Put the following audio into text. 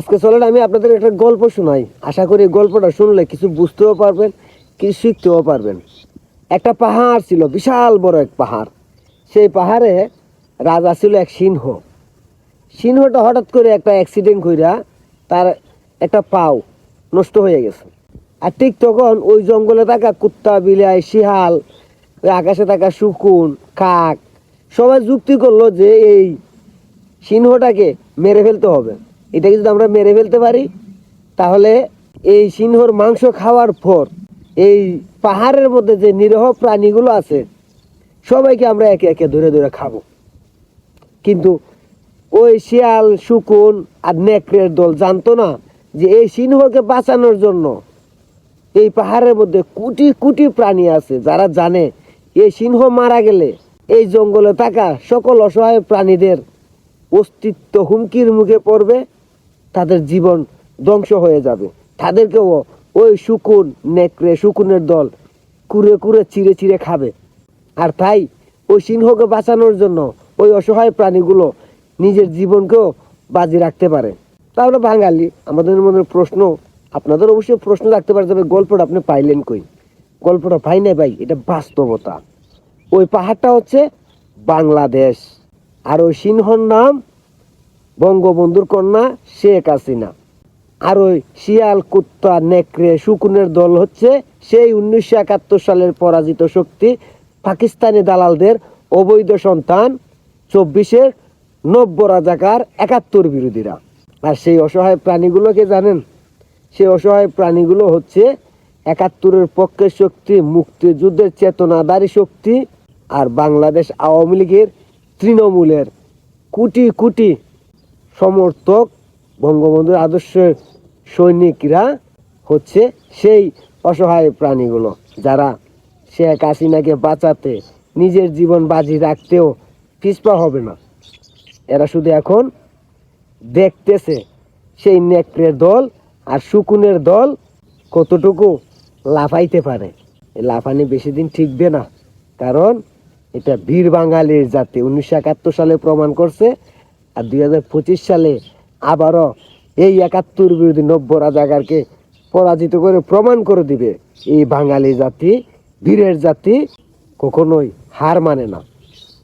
আজকে চলেন আমি আপনাদের একটা গল্প শোনাই। আশা করি গল্পটা শুনলে কিছু বুঝতেও পারবেন, কিছু শিখতেও পারবেন। একটা পাহাড় ছিল, বিশাল বড় এক পাহাড়। সেই পাহাড়ে রাজা ছিল এক সিংহ। সিংহটা হঠাৎ করে একটা অ্যাক্সিডেন্ট কইরা তার একটা পাও নষ্ট হয়ে গেছে। আর ঠিক তখন ওই জঙ্গলে থাকা কুত্তা, বিলাই, শিয়াল, ওই আকাশে থাকা শকুন, কাক সবাই যুক্তি করলো যে এই সিংহটাকে মেরে ফেলতে হবে। এটাকে যদি আমরা মেরে ফেলতে পারি তাহলে এই সিংহর মাংস খাওয়ার পর এই পাহাড়ের মধ্যে যে নিরীহ প্রাণীগুলো আছে সবাইকে আমরা একে একে ধরে ধরে খাবো। কিন্তু ওই শিয়াল, শকুন আর নেকড়ের দল জানতো না যে এই সিংহকে বাঁচানোর জন্য এই পাহাড়ের মধ্যে কোটি কোটি প্রাণী আছে, যারা জানে এই সিংহ মারা গেলে এই জঙ্গলে থাকা সকল অসহায় প্রাণীদের অস্তিত্ব হুমকির মুখে পড়বে, তাদের জীবন ধ্বংস হয়ে যাবে। তাদেরকেও ওই শকুন, নেকড়ে, শকুনের দল কুড়ে কুড়ে চিড়ে চিড়ে খাবে। আর তাই ওই সিংহকে বাঁচানোর জন্য ওই অসহায় প্রাণীগুলো নিজের জীবনকেও বাজি রাখতে পারে। তাহলে বাঙালি আমাদের মনে প্রশ্ন, আপনাদের অবশ্যই প্রশ্ন রাখতে পারে, তবে গল্পটা আপনি পাইলেন কই? গল্পটা পাই না ভাই, এটা বাস্তবতা। ওই পাহাড়টা হচ্ছে বাংলাদেশ, আর ওই সিংহর নাম বঙ্গবন্ধুর কন্যা শেখ হাসিনা। আর ওই শিয়াল, কুত্তা, নেকড়ে, শকুনের দল হচ্ছে সেই 1971 সালের পরাজিত শক্তি, পাকিস্তানি দালালদের অবৈধ সন্তান, 24-এর 90 রাজাকার, 71 বিরোধীরা। আর সেই অসহায় প্রাণীগুলোকে জানেন? সেই অসহায় প্রাণীগুলো হচ্ছে 71-এর পক্ষের শক্তি, মুক্তিযুদ্ধের চেতনাধারী শক্তি, আর বাংলাদেশ আওয়ামী লীগের তৃণমূলের কোটি কোটি সমর্থক, বঙ্গবন্ধুর আদর্শের সৈনিকরা হচ্ছে সেই অসহায় প্রাণীগুলো, যারা শেখ হাসিনাকে বাঁচাতে নিজের জীবন বাজি রাখতেও পিছপা হবে না। এরা শুধু এখন দেখতেছে সেই নেকড়ের দল আর শকুনের দল কতটুকু লাফাইতে পারে। এই লাফানি বেশি দিন টিকবে না, কারণ এটা বীর বাঙালির জাতি 1971 সালে প্রমাণ করছে। আর 2025 সালে আবারও এই 71 বিরোধী 90 রাজাকারকে পরাজিত করে প্রমাণ করে দিবে এই বাঙালি জাতি, বীরের জাতি কখনোই হার মানে না।